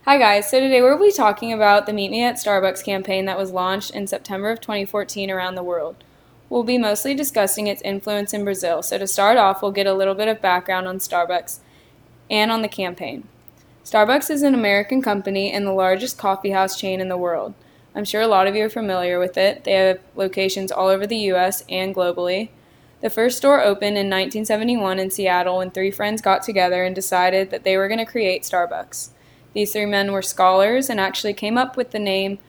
Hi guys, so today we'll be talking about the Meet Me at Starbucks campaign that was launched in September of 2014 around the world. We'll be mostly discussing its influence in Brazil, so to start off we'll get a little bit of background on Starbucks and on the campaign. Starbucks is an American company and the largest coffee house chain in the world. I'm sure a lot of you are familiar with it. They have locations all over the US and globally. The first store opened in 1971 in Seattle when three friends got together and decided that they were going to create Starbucks. These three men were scholars and actually came up with the name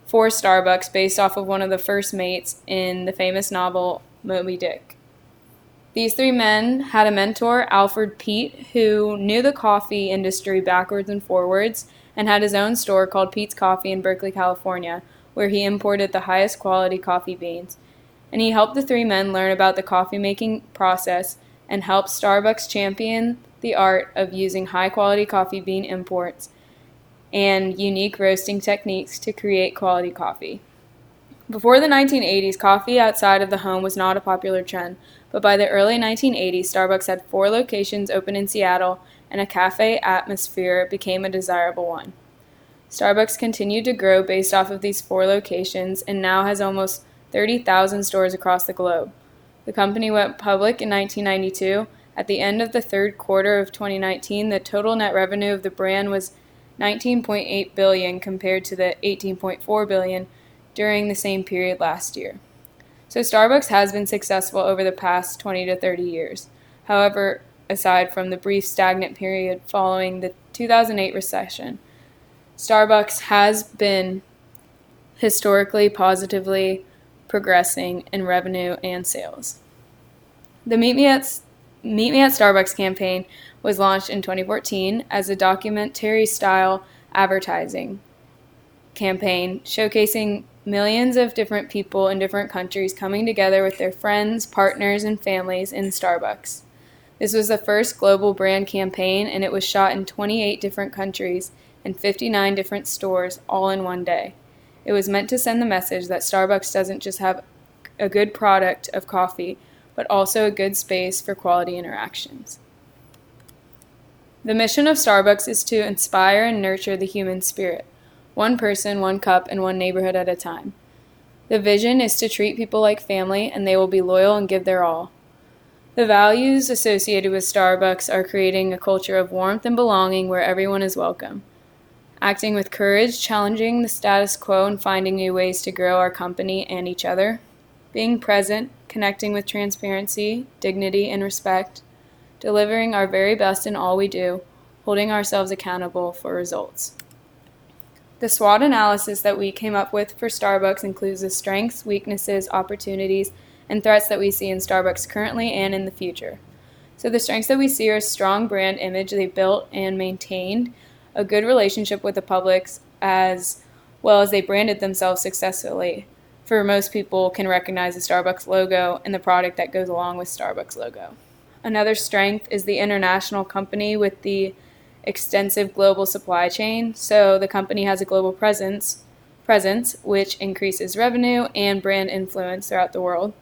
for Starbucks based off of one of the first mates in the famous novel Moby Dick. These three men had a mentor, Alfred Pete, who knew the coffee industry backwards and forwards and had his own store called Pete's Coffee in Berkeley, California, where he imported the highest quality coffee beans. And he helped the three men learn about the coffee making process and helped Starbucks champion the art of using high-quality coffee bean imports and unique roasting techniques to create quality coffee. Before the 1980s, coffee outside of the home was not a popular trend, but by the early 1980s, Starbucks had 4 locations open in Seattle, and a cafe atmosphere became a desirable one. Starbucks continued to grow based off of these 4 locations and now has almost 30,000 stores across the globe. The company went public in 1992. At the end of the third quarter of 2019, the total net revenue of the brand was $19.8 billion compared to the $18.4 billion during the same period last year. So Starbucks has been successful over the past 20 to 30 years. However, aside from the brief stagnant period following the 2008 recession, Starbucks has been historically positively progressing in revenue and sales. The Meet Me at Starbucks campaign was launched in 2014 as a documentary-style advertising campaign showcasing millions of different people in different countries coming together with their friends, partners, and families in Starbucks. This was the first global brand campaign, and it was shot in 28 different countries and 59 different stores all in one day. It was meant to send the message that Starbucks doesn't just have a good product of coffee, but also a good space for quality interactions. The mission of Starbucks is to inspire and nurture the human spirit, one person, one cup, and one neighborhood at a time. The vision is to treat people like family, and they will be loyal and give their all. The values associated with Starbucks are creating a culture of warmth and belonging where everyone is welcome, acting with courage, challenging the status quo, and finding new ways to grow our company and each other, being present, connecting with transparency, dignity, and respect, delivering our very best in all we do, holding ourselves accountable for results. The SWOT analysis that we came up with for Starbucks includes the strengths, weaknesses, opportunities, and threats that we see in Starbucks currently and in the future. So the strengths that we see are a strong brand image they built and maintained, a good relationship with the public, as well as they branded themselves successfully. For most people can recognize the Starbucks logo and the product that goes along with Starbucks logo. Another strength is the international company with the extensive global supply chain. So the company has a global presence which increases revenue and brand influence throughout the world.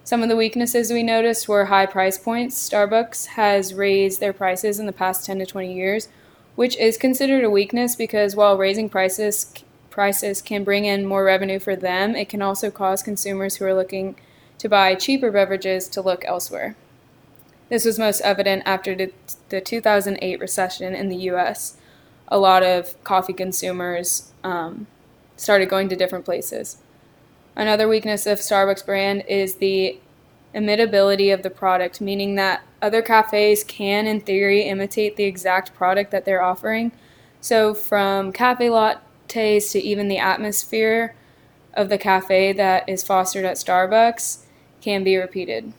Some of the weaknesses we noticed were high price points. Starbucks has raised their prices in the past 10 to 20 years, which is considered a weakness because while raising prices can bring in more revenue for them, it can also cause consumers who are looking to buy cheaper beverages to look elsewhere. This was most evident after the 2008 recession in the U.S. A lot of coffee consumers started going to different places. Another weakness of Starbucks brand is the imitability of the product, meaning that other cafes can, in theory, imitate the exact product that they're offering. So from cafe lattes to even the atmosphere of the cafe that is fostered at Starbucks can be repeated.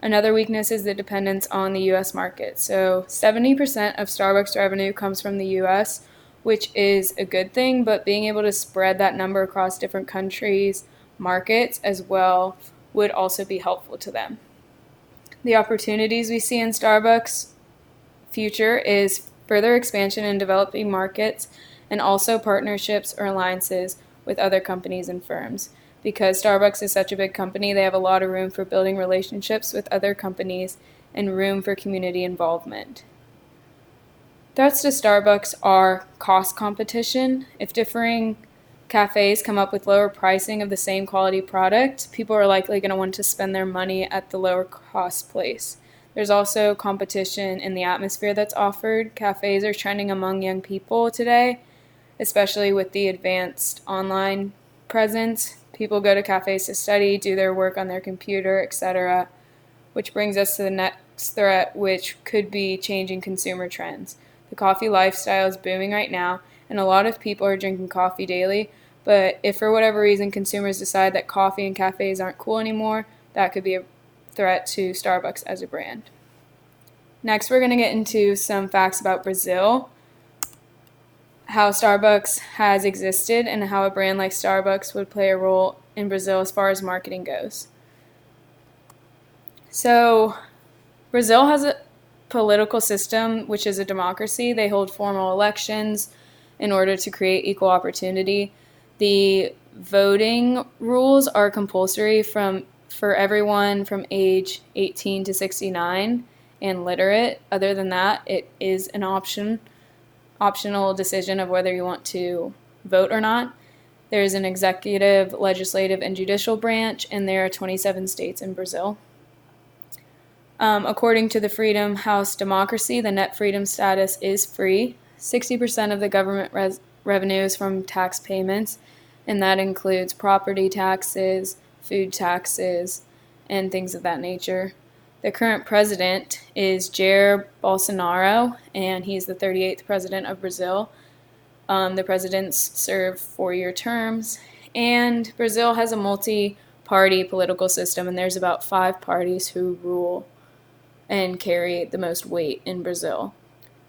Another weakness is the dependence on the U.S. market. So 70% of Starbucks revenue comes from the U.S., which is a good thing, but being able to spread that number across different countries, markets as well, would also be helpful to them. The opportunities we see in Starbucks' future is further expansion in developing markets and also partnerships or alliances with other companies and firms. Because Starbucks is such a big company, they have a lot of room for building relationships with other companies and room for community involvement. Threats to Starbucks are cost competition. If differing cafes come up with lower pricing of the same quality product, people are likely going to want to spend their money at the lower cost place. There's also competition in the atmosphere that's offered. Cafes are trending among young people today, especially with the advanced online presence. People go to cafes to study, do their work on their computer, etc., which brings us to the next threat, which could be changing consumer trends. The coffee lifestyle is booming right now, and a lot of people are drinking coffee daily, but if for whatever reason consumers decide that coffee and cafes aren't cool anymore, that could be a threat to Starbucks as a brand. Next, we're going to get into some facts about Brazil, how Starbucks has existed, and how a brand like Starbucks would play a role in Brazil as far as marketing goes. So, Brazil has a political system which is a democracy. They hold formal elections in order to create equal opportunity. The voting rules are compulsory for everyone from age 18 to 69 and literate. Other than that, it is an optional decision of whether you want to vote or not. There is an executive, legislative, and judicial branch, and there are 27 states in Brazil. According to the Freedom House Democracy, the net freedom status is free. 60% of the government revenue is from tax payments, and that includes property taxes, food taxes, and things of that nature. The current president is Jair Bolsonaro, and he's the 38th president of Brazil. The presidents serve 4-year terms, and Brazil has a multi-party political system, and there's about 5 parties who rule and carry the most weight in Brazil.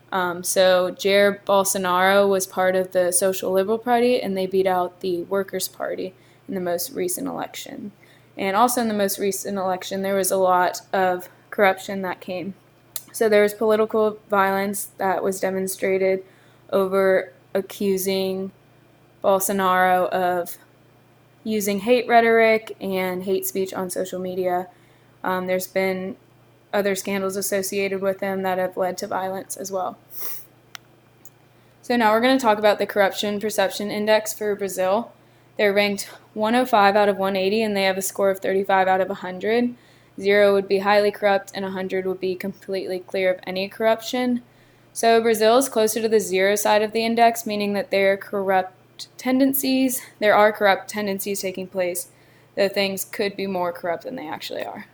So Jair Bolsonaro was part of the Social Liberal Party, and they beat out the Workers' Party in the most recent election. And also in the most recent election, there was a lot of corruption that came. So there was political violence that was demonstrated over accusing Bolsonaro of using hate rhetoric and hate speech on social media. There's been other scandals associated with him that have led to violence as well. So now we're going to talk about the Corruption Perception Index for Brazil. They're ranked 105 out of 180, and they have a score of 35 out of 100. 0 would be highly corrupt, and 100 would be completely clear of any corruption. So Brazil is closer to the 0 side of the index, meaning that there are corrupt tendencies taking place, though things could be more corrupt than they actually are.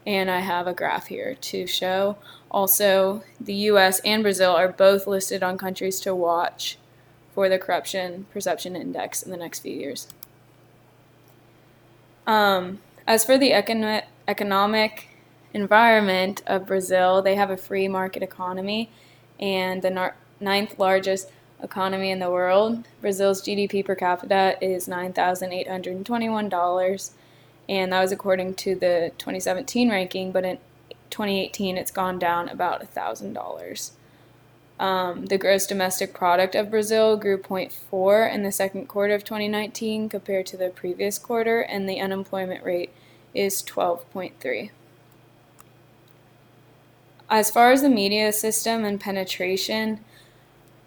And I have a graph here to show. Also, the U.S. and Brazil are both listed on countries to watch for the Corruption Perception Index in the next few years. As for the economic environment of Brazil, they have a free market economy and the 9th largest economy in the world. Brazil's GDP per capita is $9,821. And that was according to the 2017 ranking, but in 2018 it's gone down about $1,000. The gross domestic product of Brazil grew 0.4 in the second quarter of 2019 compared to the previous quarter, and the unemployment rate is 12.3. As far as the media system and penetration,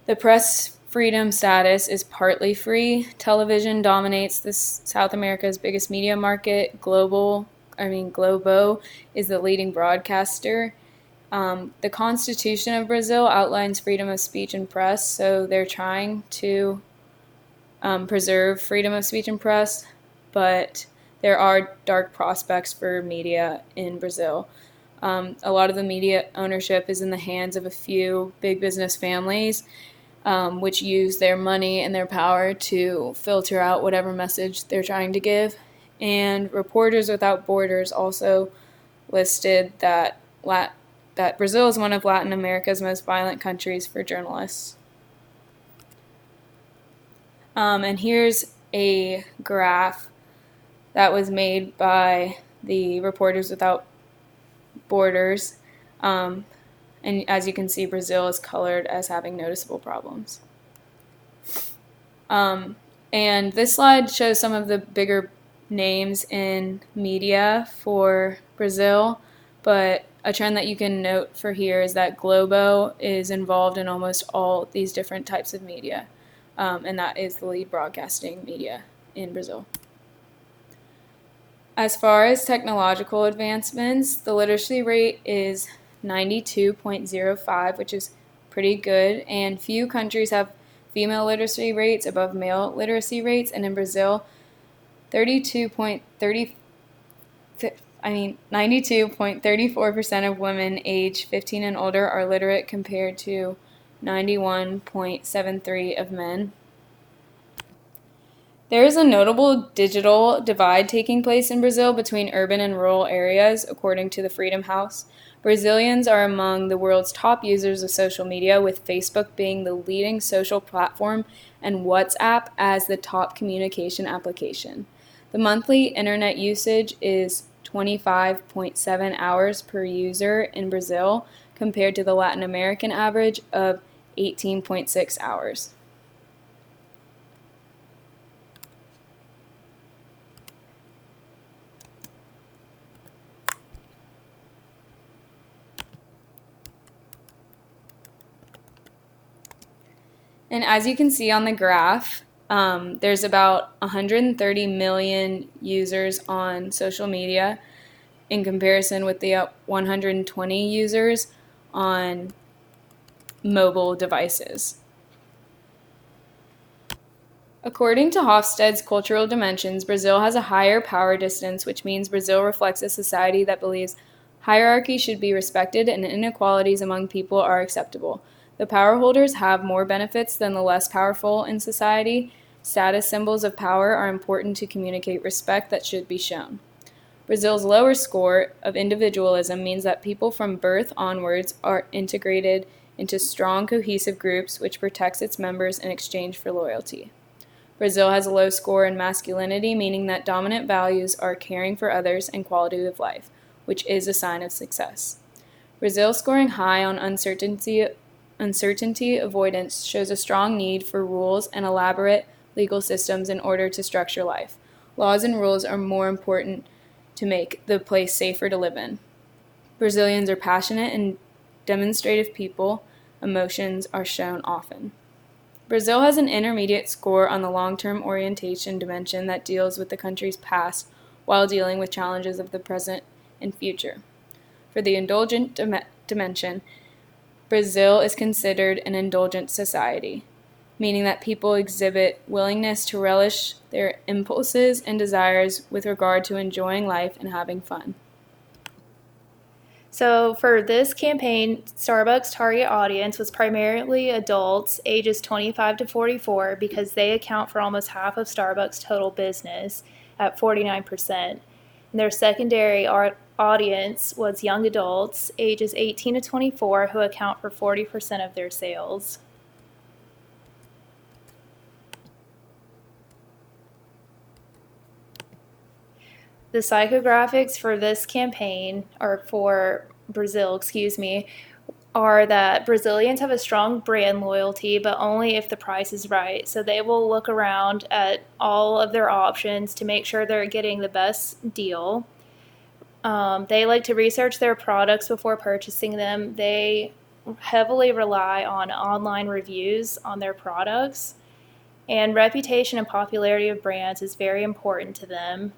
the press freedom status is partly free. Television dominates South America's biggest media market. Globo is the leading broadcaster. The Constitution of Brazil outlines freedom of speech and press, so they're trying to preserve freedom of speech and press, but there are dark prospects for media in Brazil. A lot of the media ownership is in the hands of a few big business families, which use their money and their power to filter out whatever message they're trying to give. And Reporters Without Borders also listed that Brazil is one of Latin America's most violent countries for journalists. And here's a graph that was made by the Reporters Without Borders. And as you can see, Brazil is colored as having noticeable problems. And this slide shows some of the bigger names in media for Brazil. But a trend that you can note for here is that Globo is involved in almost all these different types of media, and that is the lead broadcasting media in Brazil. As far as technological advancements, the literacy rate is 92.05, which is pretty good, and few countries have female literacy rates above male literacy rates, and in Brazil, 92.34% of women age 15 and older are literate compared to 91.73 of men. There is a notable digital divide taking place in Brazil between urban and rural areas, according to the Freedom House. Brazilians are among the world's top users of social media, with Facebook being the leading social platform and WhatsApp as the top communication application. The monthly internet usage is 25.7 hours per user in Brazil, compared to the Latin American average of 18.6 hours. And as you can see on the graph, there's about 130 million users on social media in comparison with the 120 users on mobile devices. According to Hofstede's Cultural Dimensions, Brazil has a higher power distance, which means Brazil reflects a society that believes hierarchy should be respected and inequalities among people are acceptable. The power holders have more benefits than the less powerful in society. Status symbols of power are important to communicate respect that should be shown. Brazil's lower score of individualism means that people from birth onwards are integrated into strong, cohesive groups, which protects its members in exchange for loyalty. Brazil has a low score in masculinity, meaning that dominant values are caring for others and quality of life, which is a sign of success. Brazil scoring high on uncertainty avoidance shows a strong need for rules and elaborate legal systems in order to structure life. Laws and rules are more important to make the place safer to live in. Brazilians are passionate and demonstrative people. Emotions are shown often. Brazil has an intermediate score on the long-term orientation dimension that deals with the country's past while dealing with challenges of the present and future. For the indulgent dimension, Brazil is considered an indulgent society, meaning that people exhibit willingness to relish their impulses and desires with regard to enjoying life and having fun. So for this campaign, Starbucks' target audience was primarily adults ages 25 to 44 because they account for almost half of Starbucks' total business at 49%. And their secondary audience was young adults ages 18 to 24 who account for 40% of their sales. The psychographics for this campaign, or for Brazil, are that Brazilians have a strong brand loyalty, but only if the price is right. So they will look around at all of their options to make sure they're getting the best deal. They like to research their products before purchasing them. They heavily rely on online reviews on their products. And reputation and popularity of brands is very important to them.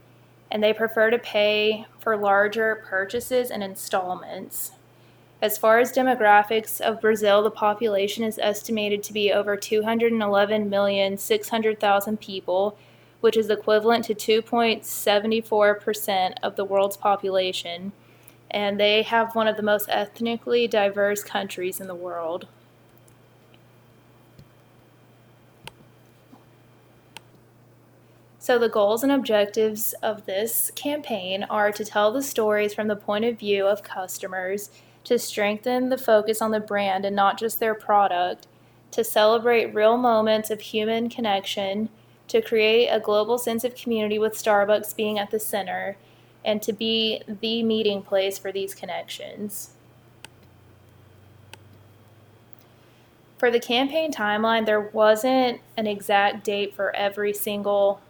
And they prefer to pay for larger purchases and installments. As far as demographics of Brazil, the population is estimated to be over 211,600,000 people, which is equivalent to 2.74% of the world's population. And they have one of the most ethnically diverse countries in the world. So the goals and objectives of this campaign are to tell the stories from the point of view of customers, to strengthen the focus on the brand and not just their product, to celebrate real moments of human connection, to create a global sense of community with Starbucks being at the center, and to be the meeting place for these connections. For the campaign timeline, there wasn't an exact date for every single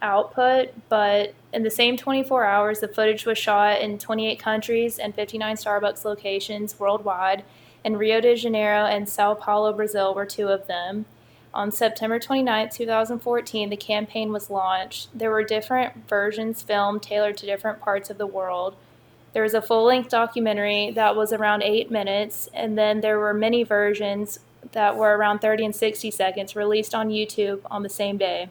output, but in the same 24 hours, the footage was shot in 28 countries and 59 Starbucks locations worldwide, and Rio de Janeiro and Sao Paulo, Brazil were two of them. On September 29, 2014, the campaign was launched. There were different versions filmed tailored to different parts of the world. There was a full-length documentary that was around 8 minutes, and then there were mini versions that were around 30 and 60 seconds released on YouTube on the same day.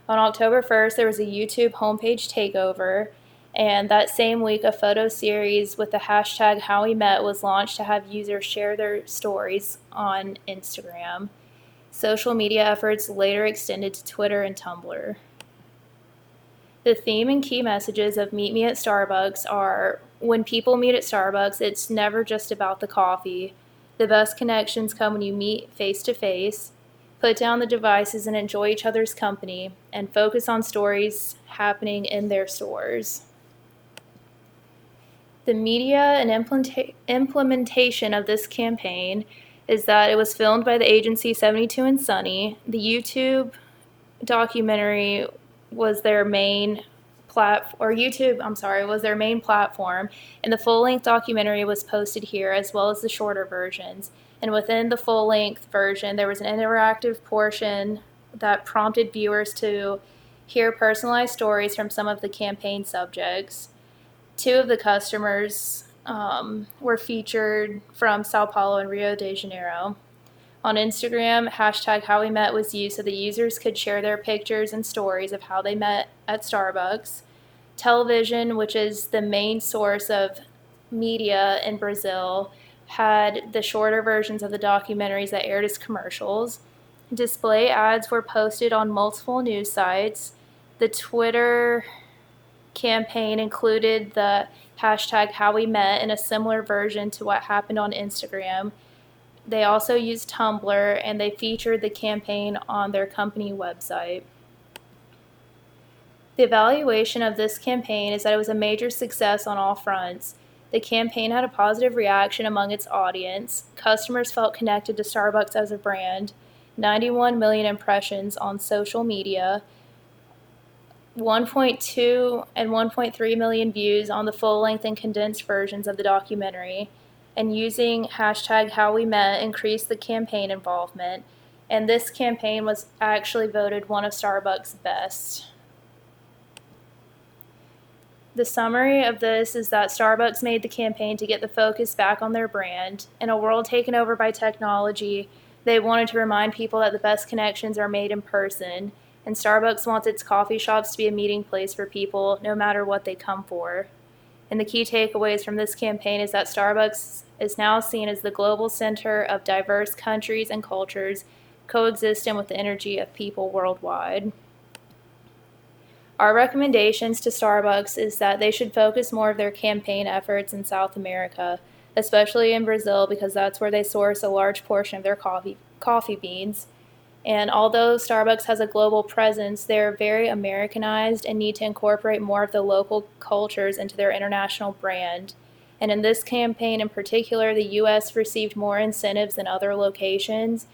On October 1st, there was a YouTube homepage takeover, and that same week, a photo series with the hashtag HowWeMet was launched to have users share their stories on Instagram. Social media efforts later extended to Twitter and Tumblr. The theme and key messages of Meet Me at Starbucks are, when people meet at Starbucks, it's never just about the coffee. The best connections come when you meet face to face. Put down the devices and enjoy each other's company, and focus on stories happening in their stores. The media and implementation of this campaign is that it was filmed by the agency 72 and Sunny. The YouTube documentary was their main was their main platform, and the full-length documentary was posted here as well as the shorter versions. And within the full-length version, there was an interactive portion that prompted viewers to hear personalized stories from some of the campaign subjects. Two of the customers were featured from Sao Paulo and Rio de Janeiro. On Instagram, hashtag HowWeMet was used so the users could share their pictures and stories of how they met at Starbucks. Television, which is the main source of media in Brazil, had the shorter versions of the documentaries that aired as commercials. Display ads were posted on multiple news sites. The Twitter campaign included the hashtag HowWeMet in a similar version to what happened on Instagram. They also used Tumblr, and they featured the campaign on their company website. The evaluation of this campaign is that it was a major success on all fronts. The campaign had a positive reaction among its audience. Customers felt connected to Starbucks as a brand. 91 million impressions on social media. 1.2 and 1.3 million views on the full-length and condensed versions of the documentary. And using hashtag HowWeMet increased the campaign involvement. And this campaign was actually voted one of Starbucks' best. The summary of this is that Starbucks made the campaign to get the focus back on their brand. In a world taken over by technology, they wanted to remind people that the best connections are made in person, and Starbucks wants its coffee shops to be a meeting place for people no matter what they come for. And the key takeaways from this campaign is that Starbucks is now seen as the global center of diverse countries and cultures coexisting with the energy of people worldwide. Our recommendations to Starbucks is that they should focus more of their campaign efforts in South America, especially in Brazil, because that's where they source a large portion of their coffee beans. And although Starbucks has a global presence, they're very Americanized and need to incorporate more of the local cultures into their international brand. And in this campaign in particular, the U.S. received more incentives than other locations,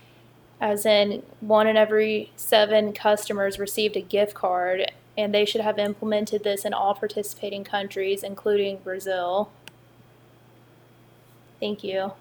as in 1 in every 7 customers received a gift card, and they should have implemented this in all participating countries, including Brazil. Thank you.